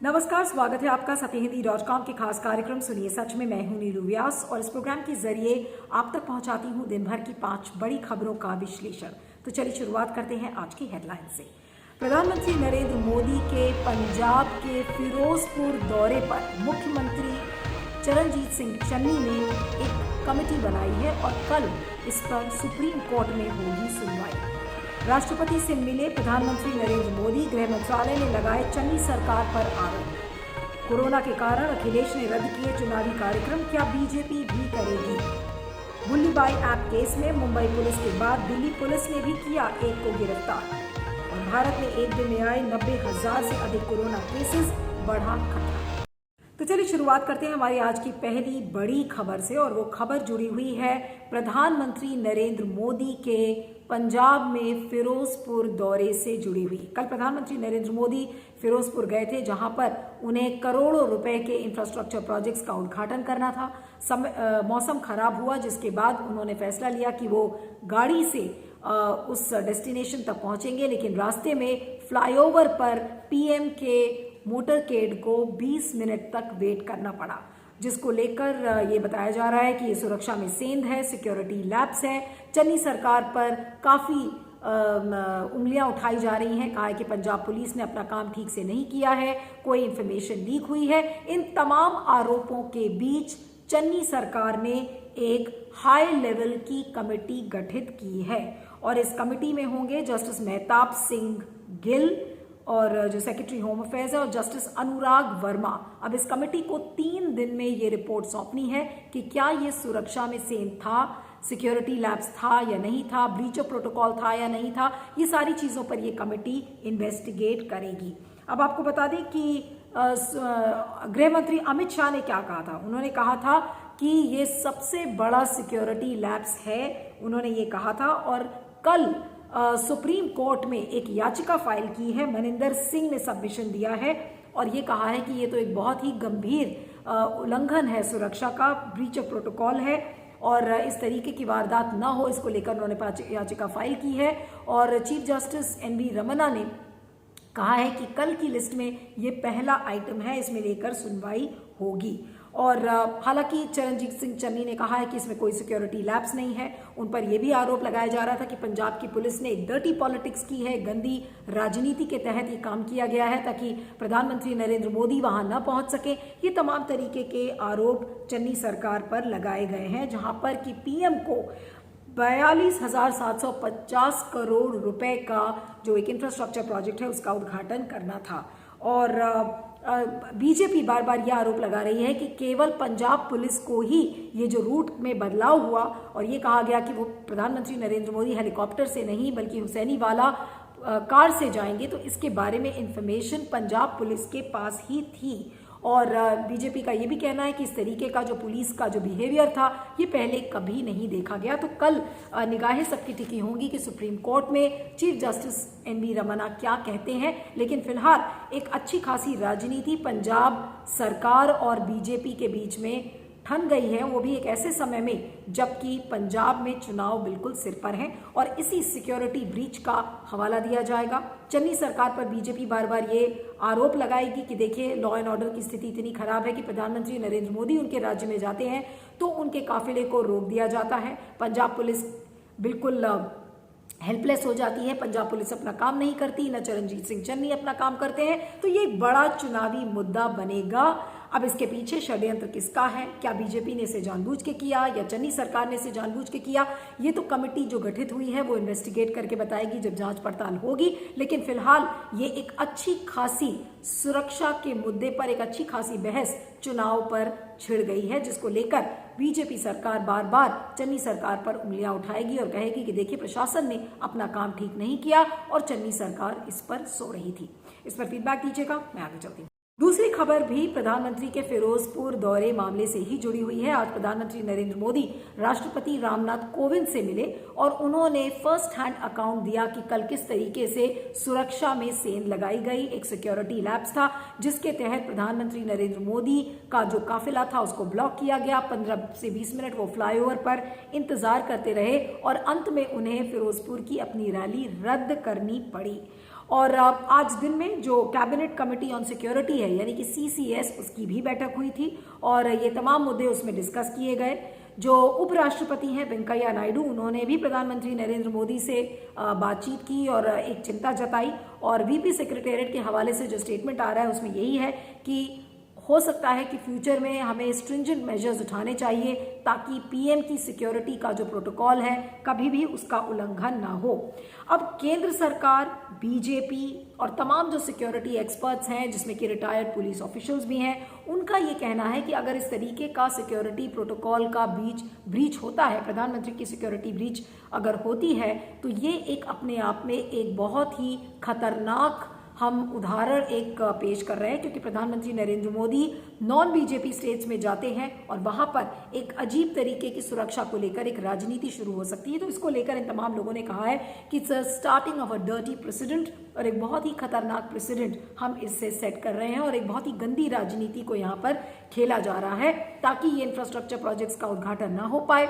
नमस्कार, स्वागत है आपका सत्यहिंदी.com के खास कार्यक्रम सुनिए सच में। मैं हूं नीलू व्यास और इस प्रोग्राम के जरिए आप तक पहुंचाती हूं दिन भर की 5 बड़ी खबरों का विश्लेषण। तो चलिए शुरुआत करते हैं आज की हेडलाइन से। प्रधानमंत्री नरेंद्र मोदी के पंजाब के फिरोजपुर दौरे पर मुख्यमंत्री चरणजीत सिंह चन्नी ने एक कमेटी बनाई है और कल इस पर सुप्रीम कोर्ट में होगी सुनवाई। राष्ट्रपति से मिले प्रधानमंत्री नरेंद्र मोदी। गृह मंत्रालय ने लगाए चन्नी सरकार पर आरोप। कोरोना के कारण अखिलेश ने रद्द किए चुनावी कार्यक्रम, क्या बीजेपी भी करेगी? बुल्लीबाई ऐप केस में मुंबई पुलिस के बाद दिल्ली पुलिस ने भी किया एक को गिरफ्तार। और भारत में एक दिन में आए 90,000 से अधिक कोरोना केसेस, बढ़ा खतरा। तो चलिए शुरुआत करते हैं हमारी आज की पहली बड़ी खबर से और वो खबर जुड़ी हुई है प्रधानमंत्री नरेंद्र मोदी के पंजाब में फिरोजपुर दौरे से जुड़ी हुई। कल प्रधानमंत्री नरेंद्र मोदी फिरोजपुर गए थे, जहां पर उन्हें करोड़ों रुपए के इंफ्रास्ट्रक्चर प्रोजेक्ट्स का उद्घाटन करना था। मौसम खराब हुआ, जिसके बाद उन्होंने फैसला लिया कि वो गाड़ी से उस डेस्टिनेशन तक पहुंचेंगे, लेकिन रास्ते में फ्लाईओवर पर पीएम के मोटरकेड को 20 मिनट तक वेट करना पड़ा, जिसको लेकर ये बताया जा रहा है कि ये सुरक्षा में सेंध है, सिक्योरिटी लैप्स है। चन्नी सरकार पर काफी उंगलियां उठाई जा रही हैं। कहा है कि पंजाब पुलिस ने अपना काम ठीक से नहीं किया है, कोई इंफॉर्मेशन लीक हुई है। इन तमाम आरोपों के बीच चन्नी सरकार ने एक हाई लेवल की कमेटी गठित की है और इस कमेटी में होंगे जस्टिस मेहताब सिंह गिल और जो सेक्रेटरी होम अफेयर्स है, और जस्टिस अनुराग वर्मा। अब इस कमेटी को 3 दिन में ये रिपोर्ट सौंपनी है कि क्या ये सुरक्षा में सेंध था, सिक्योरिटी लैब्स था या नहीं था, ब्रीच ऑफ प्रोटोकॉल था या नहीं था। ये सारी चीजों पर ये कमेटी इन्वेस्टिगेट करेगी। अब आपको बता दें कि गृह मंत्री अमित शाह ने क्या कहा था। उन्होंने कहा था कि ये सबसे बड़ा सिक्योरिटी लैब्स है, उन्होंने ये कहा था। और कल सुप्रीम कोर्ट में एक याचिका फाइल की है, मनिंदर सिंह ने सबमिशन दिया है और ये कहा है कि ये तो एक बहुत ही गंभीर उल्लंघन है सुरक्षा का, ब्रीच ऑफ प्रोटोकॉल है और इस तरीके की वारदात ना हो, इसको लेकर उन्होंने याचिका फाइल की है। और चीफ जस्टिस एनवी रमन्ना ने कहा है कि कल की लिस्ट में ये पहला आइटम है, इसमें लेकर सुनवाई होगी। और हालांकि चरणजीत सिंह चन्नी ने कहा है कि इसमें कोई सिक्योरिटी लैब्स नहीं है। उन पर यह भी आरोप लगाया जा रहा था कि पंजाब की पुलिस ने एक डर्टी पॉलिटिक्स की है, गंदी राजनीति के तहत ये काम किया गया है ताकि प्रधानमंत्री नरेंद्र मोदी वहां न पहुंच सके। ये तमाम तरीके के आरोप चन्नी सरकार पर लगाए गए हैं, जहां पर कि पीएम को 42,750 करोड़ रुपए का जो एक इंफ्रास्ट्रक्चर प्रोजेक्ट है उसका उद्घाटन करना था। और बीजेपी बार बार यह आरोप लगा रही है कि केवल पंजाब पुलिस को ही ये जो रूट में बदलाव हुआ और ये कहा गया कि वो प्रधानमंत्री नरेंद्र मोदी हेलीकॉप्टर से नहीं बल्कि हुसैनी वाला कार से जाएंगे, तो इसके बारे में इंफॉर्मेशन पंजाब पुलिस के पास ही थी। और बीजेपी का ये भी कहना है कि इस तरीके का जो पुलिस का जो बिहेवियर था ये पहले कभी नहीं देखा गया। तो कल निगाहें सबकी टिकी होंगी कि सुप्रीम कोर्ट में चीफ जस्टिस एनवी रमन्ना क्या कहते हैं। लेकिन फिलहाल एक अच्छी खासी राजनीति पंजाब सरकार और बीजेपी के बीच में ठन गई है, वो भी एक ऐसे समय में जबकि पंजाब में चुनाव बिल्कुल सिर पर हैं। और इसी सिक्योरिटी ब्रीच का हवाला दिया जाएगा। चन्नी सरकार पर बीजेपी बार बार ये आरोप लगाएगी कि देखिए लॉ एंड ऑर्डर की स्थिति इतनी खराब है कि प्रधानमंत्री नरेंद्र मोदी उनके राज्य में जाते हैं तो उनके काफिले को रोक दिया जाता है। पंजाब पुलिस बिल्कुल हेल्पलेस हो जाती है, पंजाब पुलिस अपना काम नहीं करती, न चरणजीत सिंह चन्नी अपना काम करते हैं। तो ये बड़ा चुनावी मुद्दा बनेगा। अब इसके पीछे षड्यंत्र किसका है? क्या बीजेपी ने इसे जानबूझ के किया या चन्नी सरकार ने इसे जानबूझ के किया? ये तो कमेटी जो गठित हुई है वो इन्वेस्टिगेट करके बताएगी जब जांच पड़ताल होगी। लेकिन फिलहाल ये एक अच्छी खासी सुरक्षा के मुद्दे पर एक अच्छी खासी बहस चुनाव पर छिड़ गई है, जिसको लेकर बीजेपी सरकार बार बार चन्नी सरकार पर उंगलियां उठाएगी और कहेगी कि देखिए प्रशासन ने अपना काम ठीक नहीं किया और चन्नी सरकार इस पर सो रही थी। इस पर फीडबैक दीजिएगा, मैं आगे चलती हूँ। दूसरी खबर भी प्रधानमंत्री के फिरोजपुर दौरे मामले से ही जुड़ी हुई है। आज प्रधानमंत्री नरेंद्र मोदी राष्ट्रपति रामनाथ कोविंद से मिले और उन्होंने फर्स्ट हैंड अकाउंट दिया कि कल किस तरीके से सुरक्षा में सेंध लगाई गई। एक सिक्योरिटी लैब्स था जिसके तहत प्रधानमंत्री नरेंद्र मोदी का जो काफिला था उसको ब्लॉक किया गया। 15 से 20 मिनट वो फ्लाईओवर पर इंतजार करते रहे और अंत में उन्हें फिरोजपुर की अपनी रैली रद्द करनी पड़ी। और आज दिन में जो कैबिनेट कमेटी ऑन सिक्योरिटी है यानी कि CCS, उसकी भी बैठक हुई थी और ये तमाम मुद्दे उसमें डिस्कस किए गए। जो उपराष्ट्रपति हैं वेंकैया नायडू, उन्होंने भी प्रधानमंत्री नरेंद्र मोदी से बातचीत की और एक चिंता जताई और VP सेक्रेटेरिएट के हवाले से जो स्टेटमेंट आ रहा है उसमें यही है कि हो सकता है कि फ्यूचर में हमें स्ट्रिंजेंट मेजर्स उठाने चाहिए ताकि PM की सिक्योरिटी का जो प्रोटोकॉल है कभी भी उसका उल्लंघन ना हो। अब केंद्र सरकार, BJP और तमाम जो सिक्योरिटी एक्सपर्ट्स हैं जिसमें कि रिटायर्ड पुलिस ऑफिशियल्स भी हैं, उनका ये कहना है कि अगर इस तरीके का सिक्योरिटी प्रोटोकॉल का ब्रीच होता है, प्रधानमंत्री की सिक्योरिटी ब्रीच अगर होती है, तो ये एक अपने आप में एक बहुत ही खतरनाक हम उदाहरण एक पेश कर रहे हैं, क्योंकि प्रधानमंत्री Narendra Modi non BJP states में जाते हैं और वहां पर एक अजीब तरीके की सुरक्षा को लेकर एक राजनीति शुरू हो सकती है। तो इसको लेकर इन तमाम लोगों ने कहा है कि it's a starting of a dirty president और एक बहुत ही खतरनाक प्रेसिडेंट हम इससे सेट कर रहे हैं और एक बहुत ही गंदी राजनीति को यहाँ पर खेला जा रहा है ताकि ये इंफ्रास्ट्रक्चर प्रोजेक्ट्स का उद्घाटन ना हो पाए।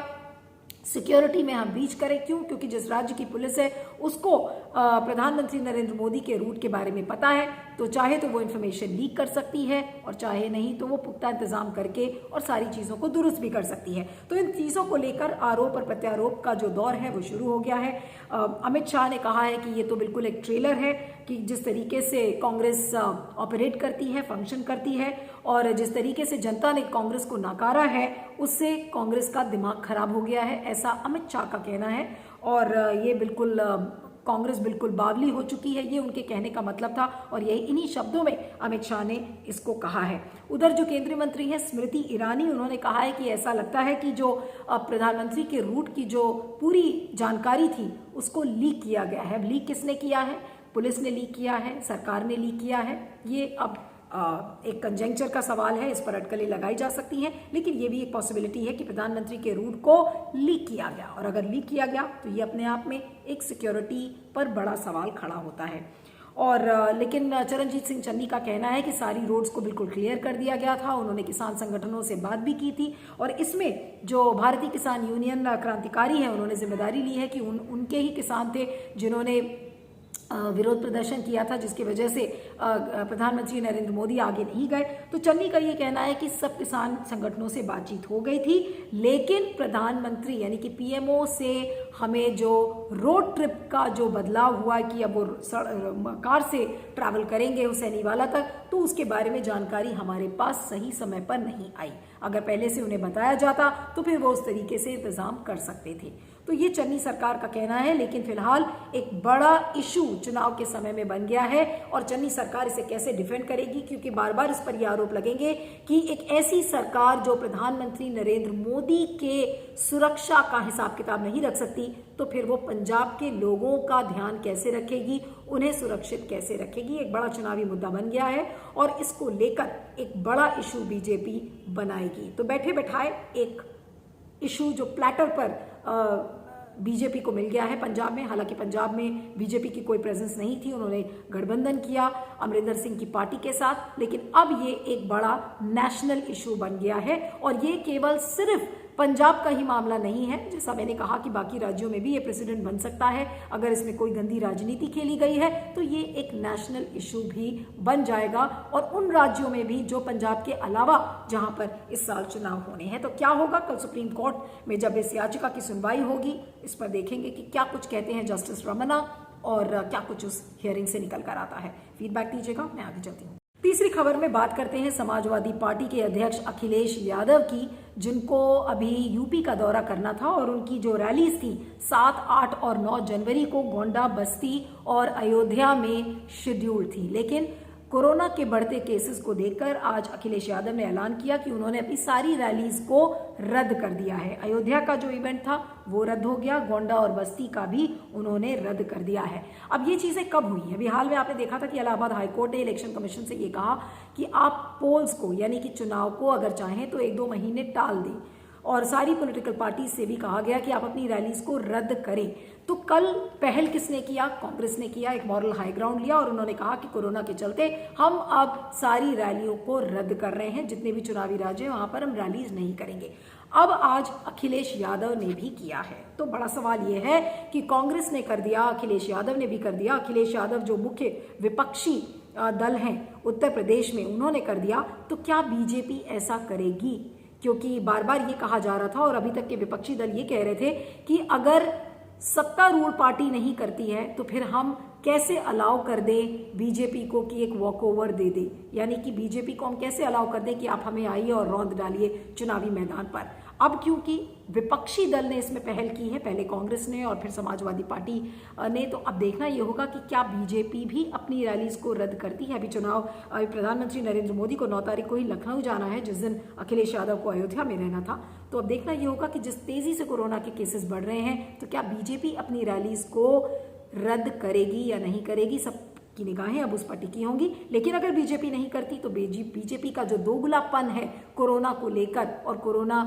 सिक्योरिटी में हम ब्रीच करें, क्यों? क्योंकि जिस राज्य की पुलिस है उसको प्रधानमंत्री नरेंद्र मोदी के रूट के बारे में पता है, तो चाहे तो वो इन्फॉर्मेशन लीक कर सकती है और चाहे नहीं तो वो पुख्ता इंतजाम करके और सारी चीज़ों को दुरुस्त भी कर सकती है। तो इन चीज़ों को लेकर आरोप और प्रत्यारोप का जो दौर है वो शुरू हो गया है। अमित शाह ने कहा है कि ये तो बिल्कुल एक ट्रेलर है कि जिस तरीके से कांग्रेस ऑपरेट करती है, फंक्शन करती है और जिस तरीके से जनता ने कांग्रेस को नकारा है उससे कांग्रेस का दिमाग खराब हो गया है, ऐसा अमित शाह का कहना है। और ये बिल्कुल कांग्रेस बिल्कुल बावली हो चुकी है, ये उनके कहने का मतलब था और यही इन्हीं शब्दों में अमित शाह ने इसको कहा है। उधर जो केंद्रीय मंत्री हैं स्मृति ईरानी, उन्होंने कहा है कि ऐसा लगता है कि जो प्रधानमंत्री के रूट की जो पूरी जानकारी थी उसको लीक किया गया है। लीक किसने किया है? पुलिस ने लीक किया है, सरकार ने लीक किया है। ये अब एक कंजेंक्चर का सवाल है, इस पर अटकलें लगाई जा सकती हैं, लेकिन ये भी एक पॉसिबिलिटी है कि प्रधानमंत्री के रूट को लीक किया गया और अगर लीक किया गया तो ये अपने आप में एक सिक्योरिटी पर बड़ा सवाल खड़ा होता है। और लेकिन चरणजीत सिंह चन्नी का कहना है कि सारी रोड्स को बिल्कुल क्लियर कर दिया गया था। उन्होंने किसान संगठनों से बात भी की थी और इसमें जो भारतीय किसान यूनियन क्रांतिकारी है उन्होंने जिम्मेदारी ली है कि उनके ही किसान थे जिन्होंने विरोध प्रदर्शन किया था, जिसकी वजह से प्रधानमंत्री नरेंद्र मोदी आगे नहीं गए। तो चन्नी का ये कहना है कि सब किसान संगठनों से बातचीत हो गई थी, लेकिन प्रधानमंत्री यानी कि PMO से हमें जो रोड ट्रिप का जो बदलाव हुआ कि अब वो कार से ट्रैवल करेंगे हुसैनीवाला तक, तो उसके बारे में जानकारी हमारे पास सही समय पर नहीं आई। अगर पहले से उन्हें बताया जाता तो फिर वो उस तरीके से इंतजाम कर सकते थे। तो ये चन्नी सरकार का कहना है, लेकिन फिलहाल एक बड़ा इशू चुनाव के समय में बन गया है और चन्नी सरकार इसे कैसे डिफेंड करेगी, क्योंकि बार बार इस पर यह आरोप लगेंगे कि एक ऐसी सरकार जो प्रधानमंत्री नरेंद्र मोदी के सुरक्षा का हिसाब किताब नहीं रख सकती, तो फिर वो पंजाब के लोगों का ध्यान कैसे रखेगी, उन्हें सुरक्षित कैसे रखेगी। एक बड़ा चुनावी मुद्दा बन गया है और इसको लेकर एक बड़ा इशू BJP बनाएगी। तो बैठे बैठाए एक इशू जो प्लेटर पर BJP को मिल गया है पंजाब में। हालांकि पंजाब में BJP की कोई प्रेजेंस नहीं थी, उन्होंने गठबंधन किया अमरिंदर सिंह की पार्टी के साथ, लेकिन अब ये एक बड़ा नेशनल इशू बन गया है और ये केवल सिर्फ पंजाब का ही मामला नहीं है। जैसा मैंने कहा कि बाकी राज्यों में भी ये प्रेसिडेंट बन सकता है अगर इसमें कोई गंदी राजनीति खेली गई है, तो ये एक नेशनल इशू भी बन जाएगा और उन राज्यों में भी जो पंजाब के अलावा जहां पर इस साल चुनाव होने हैं। तो क्या होगा कल सुप्रीम कोर्ट में जब इस याचिका की सुनवाई होगी, इस पर देखेंगे कि क्या कुछ कहते हैं जस्टिस रमन्ना और क्या कुछ उस हियरिंग से निकल कर आता है। फीडबैक दीजिएगा, मैं आगे चलती हूँ। तीसरी खबर में बात करते हैं समाजवादी पार्टी के अध्यक्ष अखिलेश यादव की, जिनको अभी यूपी का दौरा करना था और उनकी जो रैलीज थी 7, 8 और 9 जनवरी को गोंडा, बस्ती और अयोध्या में शेड्यूल थी, लेकिन कोरोना के बढ़ते केसेस को देखकर आज अखिलेश यादव ने ऐलान किया कि उन्होंने अपनी सारी रैलीज को रद्द कर दिया है। अयोध्या का जो इवेंट था वो रद्द हो गया, गोंडा और बस्ती का भी उन्होंने रद्द कर दिया है। अब ये चीजें कब हुई है? अभी हाल में आपने देखा था कि इलाहाबाद हाईकोर्ट ने इलेक्शन कमीशन से ये कहा कि आप पोल्स को यानी कि चुनाव को अगर चाहें तो 1-2 महीने टाल दें और सारी पॉलिटिकल पार्टी से भी कहा गया कि आप अपनी रैलीज को रद्द करें। तो कल पहल किसने किया? कांग्रेस ने किया, एक मॉरल हाई ग्राउंड लिया और उन्होंने कहा कि कोरोना के चलते हम अब सारी रैलियों को रद्द कर रहे हैं, जितने भी चुनावी राज्य हैं वहां पर हम रैलीज नहीं करेंगे। अब आज अखिलेश यादव ने भी किया है। तो बड़ा सवाल यह है कि कांग्रेस ने कर दिया, अखिलेश यादव ने भी कर दिया। अखिलेश यादव जो मुख्य विपक्षी दल हैं उत्तर प्रदेश में, उन्होंने कर दिया, तो क्या बीजेपी ऐसा करेगी? क्योंकि बार बार ये कहा जा रहा था और अभी तक के विपक्षी दल ये कह रहे थे कि अगर सत्तारूढ़ पार्टी नहीं करती है तो फिर हम कैसे अलाउ कर दें बीजेपी को कि एक वॉक ओवर दे दे, यानी कि बीजेपी को हम कैसे अलाउ कर दें कि आप हमें आइए और रौंद डालिए चुनावी मैदान पर। अब क्योंकि विपक्षी दल ने इसमें पहल की है, पहले कांग्रेस ने और फिर समाजवादी पार्टी ने, तो अब देखना यह होगा कि क्या बीजेपी भी अपनी रैलीज को रद्द करती है। अभी प्रधानमंत्री नरेंद्र मोदी को 9 तारीख को ही लखनऊ जाना है, जिस दिन अखिलेश यादव को अयोध्या में रहना था। तो अब देखना यह होगा कि जिस तेजी से कोरोना के केसेस बढ़ रहे हैं, तो क्या बीजेपी अपनी रैलीज को रद्द करेगी या नहीं करेगी। सब की निगाहें अब उस पर टिकी होंगी। लेकिन अगर बीजेपी नहीं करती तो बीजेपी का जो दोगुलापन है कोरोना को लेकर और कोरोना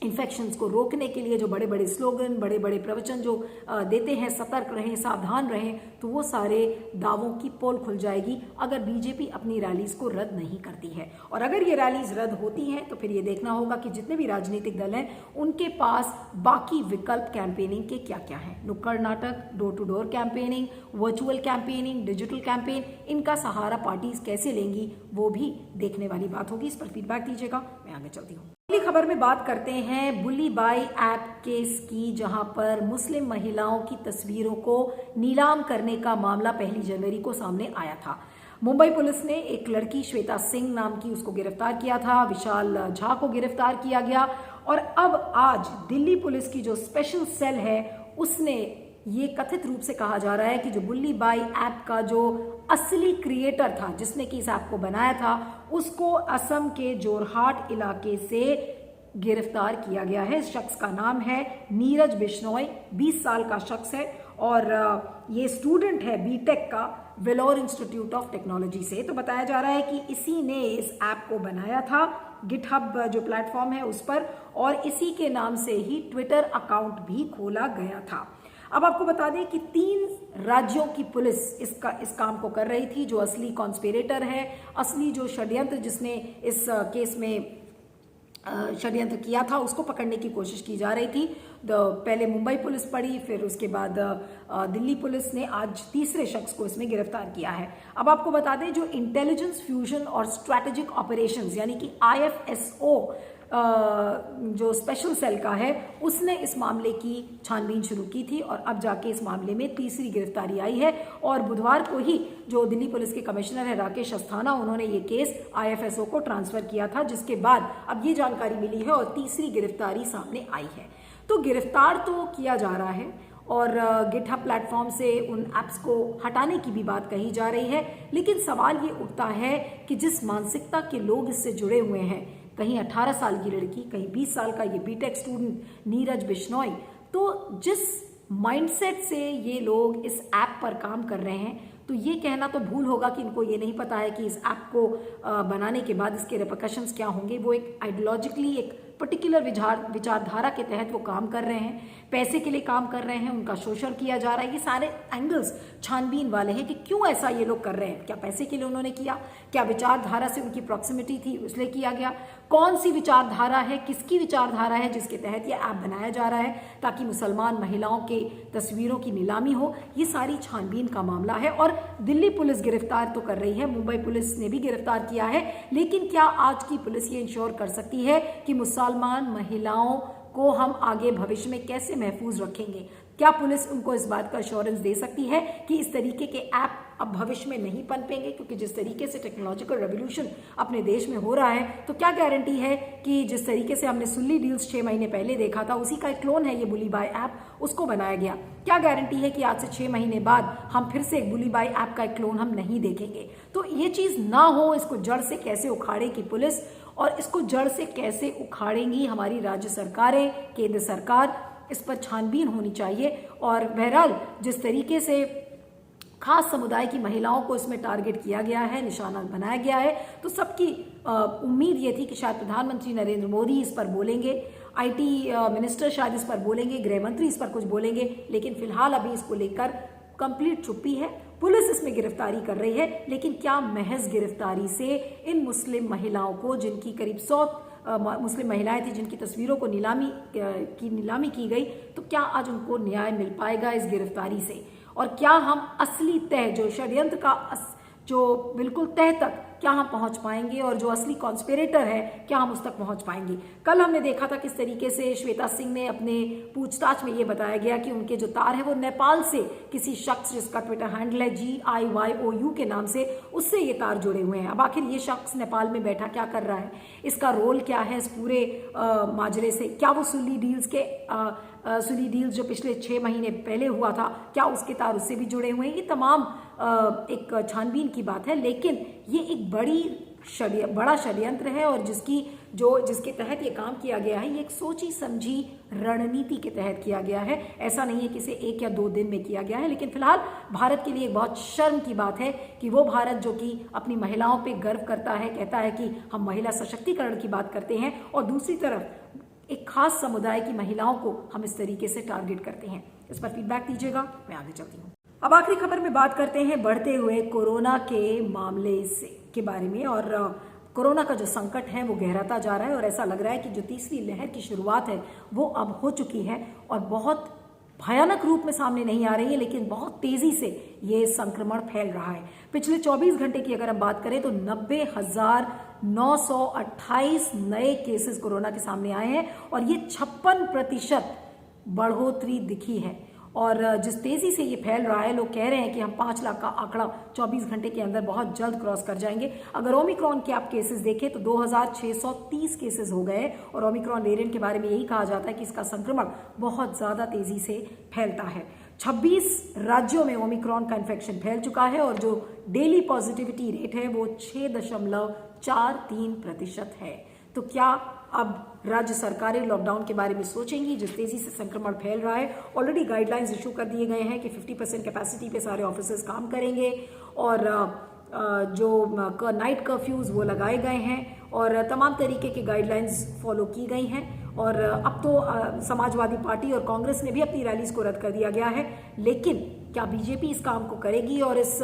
इन्फेक्शंस को रोकने के लिए जो बड़े बड़े स्लोगन, बड़े बड़े प्रवचन जो देते हैं, सतर्क रहें, सावधान रहें, तो वो सारे दावों की पोल खुल जाएगी अगर बीजेपी अपनी रैलीज को रद्द नहीं करती है। और अगर ये रैलीज रद्द होती हैं तो फिर ये देखना होगा कि जितने भी राजनीतिक दल हैं उनके पास बाकी विकल्प कैंपेनिंग के क्या क्या हैं। नुक्कड़ नाटक, door to door campaigning, virtual campaigning, digital campaign, इनका सहारा पार्टीज कैसे लेंगी वो भी देखने वाली बात होगी। इस पर फीडबैक दीजिएगा, मैं आगे चलती हूँ। अगली खबर में बात करते हैं बुली बाई ऐप केस की, जहां पर मुस्लिम महिलाओं की तस्वीरों को नीलाम करने का मामला 1 जनवरी को सामने आया था। मुंबई पुलिस ने एक लड़की श्वेता सिंह नाम की उसको गिरफ्तार किया था, विशाल झा को गिरफ्तार किया गया और अब आज दिल्ली पुलिस की जो स्पेशल सेल है उसने ये कथित रूप से कहा जा रहा है कि जो बुल्ली बाई ऐप का जो असली क्रिएटर था, जिसने कि इस ऐप को बनाया था, उसको असम के जोरहाट इलाके से गिरफ्तार किया गया है। इस शख्स का नाम है नीरज बिश्नोई, 20 साल का शख्स है और ये स्टूडेंट है बीटेक का वेलोर इंस्टीट्यूट ऑफ टेक्नोलॉजी से। तो बताया जा रहा है कि इसी ने इस ऐप को बनाया था, गिटहब जो प्लेटफॉर्म है उस पर, और इसी के नाम से ही ट्विटर अकाउंट भी खोला गया था। अब आपको बता दें कि 3 राज्यों की पुलिस इस काम को कर रही थी। जो असली कॉन्स्पिरेटर है, असली जो षड्यंत्र जिसने इस केस में षड्यंत्र किया था, उसको पकड़ने की कोशिश की जा रही थी। पहले मुंबई पुलिस पड़ी, फिर उसके बाद दिल्ली पुलिस ने आज तीसरे शख्स को इसमें गिरफ्तार किया है। अब आपको बता दें जो इंटेलिजेंस फ्यूजन और स्ट्रैटेजिक ऑपरेशंस यानी कि IFSO जो स्पेशल सेल का है, उसने इस मामले की छानबीन शुरू की थी और अब जाके इस मामले में तीसरी गिरफ्तारी आई है। और बुधवार को ही जो दिल्ली पुलिस के कमिश्नर है राकेश अस्थाना, उन्होंने ये केस IFSO को ट्रांसफर किया था, जिसके बाद अब ये जानकारी मिली है और तीसरी गिरफ्तारी सामने आई है। तो गिरफ्तार तो किया जा रहा है और गिटहब प्लेटफॉर्म से उन ऐप्स को हटाने की भी बात कही जा रही है, लेकिन सवाल ये उठता है कि जिस मानसिकता के लोग इससे जुड़े हुए हैं, कहीं 18 साल की लड़की, कहीं 20 साल का ये बीटेक स्टूडेंट नीरज बिश्नोई, तो जिस माइंडसेट से ये लोग इस ऐप पर काम कर रहे हैं, तो ये कहना तो भूल होगा कि इनको ये नहीं पता है कि इस ऐप को बनाने के बाद इसके रिपरकशंस क्या होंगे। वो एक आइडियोलॉजिकली एक पर्टिकुलर विचारधारा के तहत वो काम कर रहे हैं, पैसे के लिए काम कर रहे हैं, उनका शोषण किया जा रहा है। ये सारे एंगल्स छानबीन वाले हैं कि क्यों ऐसा ये लोग कर रहे हैं। क्या पैसे के लिए उन्होंने किया? क्या विचारधारा से उनकी प्रॉक्सिमिटी थी इसलिए किया गया? कौन सी विचारधारा है, किसकी विचारधारा है जिसके तहत ये ऐप बनाया जा रहा है ताकि मुसलमान महिलाओं के तस्वीरों की नीलामी हो? ये सारी छानबीन का मामला है और दिल्ली पुलिस गिरफ्तार तो कर रही है, मुंबई पुलिस ने भी गिरफ्तार किया है, लेकिन क्या आज की पुलिस ये इंश्योर कर सकती है कि मुसलमान महिलाओं को हम आगे भविष्य में कैसे महफूज रखेंगे? क्या पुलिस उनको इस बात का एश्योरेंस दे सकती है कि इस तरीके के ऐप अब भविष्य में नहीं पनपेंगे? क्योंकि जिस तरीके से टेक्नोलॉजिकल रेवोल्यूशन अपने देश में हो रहा है, तो क्या गारंटी है कि जिस तरीके से हमने सुल्ली डील्स 6 महीने पहले देखा था, उसी का एक क्लोन है ये बुली बाई ऐप, उसको बनाया गया। क्या गारंटी है कि आज से 6 महीने बाद हम फिर से एक बुली बाई ऐप का एक क्लोन हम नहीं देखेंगे? तो ये चीज ना हो, इसको जड़ से कैसे उखाड़ेगी पुलिस और इसको जड़ से कैसे उखाड़ेंगी हमारी राज्य सरकारें, केंद्र सरकार, इस पर छानबीन होनी चाहिए। और बहरहाल जिस तरीके से खास समुदाय की महिलाओं को इसमें टारगेट किया गया है, निशाना बनाया गया है, तो सबकी उम्मीद ये थी कि शायद प्रधानमंत्री नरेंद्र मोदी इस पर बोलेंगे, IT मिनिस्टर शायद इस पर बोलेंगे, गृह मंत्री इस पर कुछ बोलेंगे, लेकिन फिलहाल अभी इसको लेकर कंप्लीट चुप्पी है। पुलिस इसमें गिरफ्तारी कर रही है, लेकिन क्या महज गिरफ्तारी से इन मुस्लिम महिलाओं को, जिनकी करीब 100 मुस्लिम महिलाएं थी जिनकी तस्वीरों को नीलामी की गई, तो क्या आज उनको न्याय मिल पाएगा इस गिरफ्तारी से? और क्या हम असली तह, जो षड्यंत्र का जो बिल्कुल तह तक क्या हम पहुंच पाएंगे, और जो असली कॉन्स्पिरेटर है क्या हम उस तक पहुंच पाएंगे? कल हमने देखा था किस तरीके से श्वेता सिंह ने अपने पूछताछ में ये बताया गया कि उनके जो तार है वो नेपाल से किसी शख्स जिसका ट्विटर हैंडल है GIYOU के नाम से, उससे ये तार जुड़े हुए हैं। अब आखिर ये शख्स नेपाल में बैठा क्या कर रहा है, इसका रोल क्या है इस पूरे माजरे से? क्या वो सुली डील्स जो पिछले 6 महीने पहले हुआ था, क्या उसके तार उससे भी जुड़े हुए हैं? ये तमाम एक छानबीन की बात है, लेकिन ये एक बड़ा षड्यंत्र है, और जिसके तहत ये काम किया गया है, ये एक सोची समझी रणनीति के तहत किया गया है। ऐसा नहीं है कि इसे 1 या 2 दिन में किया गया है। लेकिन फिलहाल भारत के लिए एक बहुत शर्म की बात है कि वो भारत जो कि अपनी महिलाओं पे गर्व करता है, कहता है कि हम महिला सशक्तिकरण की बात करते हैं, और दूसरी तरफ एक खास समुदाय की महिलाओं को हम इस तरीके से टारगेट करते हैं। इस पर फीडबैक दीजिएगा, मैं आगे चलती हूँ। अब आखिरी खबर में बात करते हैं बढ़ते हुए कोरोना के मामले के बारे में। और कोरोना का जो संकट है वो गहराता जा रहा है, और ऐसा लग रहा है कि जो तीसरी लहर की शुरुआत है वो अब हो चुकी है, और बहुत भयानक रूप में सामने नहीं आ रही है, लेकिन बहुत तेजी से ये संक्रमण फैल रहा है। पिछले 24 घंटे की अगर हम बात करें तो 90,928 नए केसेस कोरोना के सामने आए हैं, और ये 56% बढ़ोतरी दिखी है। और जिस तेजी से ये फैल रहा है, लोग कह रहे हैं कि हम 5 लाख का आंकड़ा 24 घंटे के अंदर बहुत जल्द क्रॉस कर जाएंगे। अगर ओमिक्रॉन के आप केसेस देखें तो 2630 केसेस हो गए, और ओमिक्रॉन वेरिएंट के बारे में यही कहा जाता है कि इसका संक्रमण बहुत ज्यादा तेजी से फैलता है। 26 राज्यों में ओमिक्रॉन का इन्फेक्शन फैल चुका है, और जो डेली पॉजिटिविटी रेट है वो 6.43% है। तो क्या अब राज्य सरकारें लॉकडाउन के बारे में सोचेंगी? जिस तेजी से संक्रमण फैल रहा है, ऑलरेडी गाइडलाइंस इशू कर दिए गए हैं कि 50% कैपेसिटी पे सारे ऑफिसेज काम करेंगे, और जो नाइट कर्फ्यूज वो लगाए गए हैं, और तमाम तरीके के गाइडलाइंस फॉलो की गई हैं। और अब तो समाजवादी पार्टी और कांग्रेस ने भी अपनी रैलीज को रद्द कर दिया गया है। लेकिन क्या बीजेपी इस काम को करेगी? और इस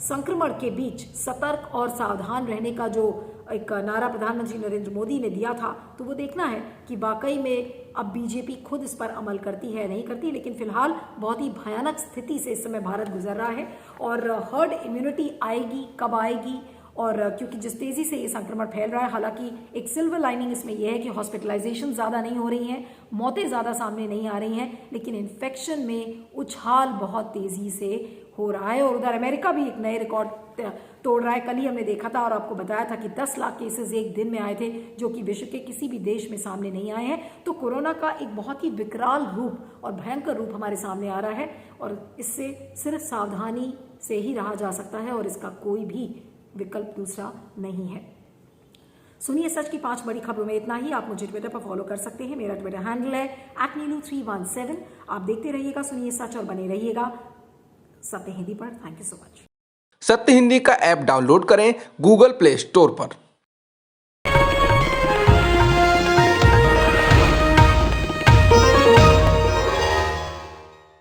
संक्रमण के बीच सतर्क और सावधान रहने का जो एक नारा प्रधानमंत्री नरेंद्र मोदी ने दिया था, तो वो देखना है कि वाकई में अब बीजेपी खुद इस पर अमल करती है नहीं करती। लेकिन फिलहाल बहुत ही भयानक स्थिति से इस समय भारत गुजर रहा है, और हर्ड इम्यूनिटी आएगी, कब आएगी? और क्योंकि जिस तेजी से ये संक्रमण फैल रहा है, हालांकि एक सिल्वर लाइनिंग इसमें यह है कि हॉस्पिटलाइजेशन ज़्यादा नहीं हो रही हैं, मौतें ज़्यादा सामने नहीं आ रही हैं, लेकिन इन्फेक्शन में उछाल बहुत तेज़ी से हो रहा है। और उधर अमेरिका भी एक नए रिकॉर्ड तोड़ रहा है। कल ही हमने देखा था और आपको बताया था कि 10 लाख केसेस एक दिन में आए थे, जो कि विश्व के किसी भी देश में सामने नहीं आए हैं। तो कोरोना का एक बहुत ही विकराल रूप और भयंकर रूप हमारे सामने आ रहा है, और इससे सिर्फ सावधानी से ही रहा जा सकता है, और इसका कोई भी विकल्प दूसरा नहीं है। सुनिए सच की 5 बड़ी खबरों में इतना ही। आप मुझे ट्विटर पर फॉलो कर सकते हैं, मेरा ट्विटर हैंडल है @नीलू317। आप देखते रहिएगा सुनिए सच, और बने रहिएगा सत्य हिंदी पर। Thank you so much. सत्य हिंदी का ऐप डाउनलोड करें गूगल प्ले स्टोर पर।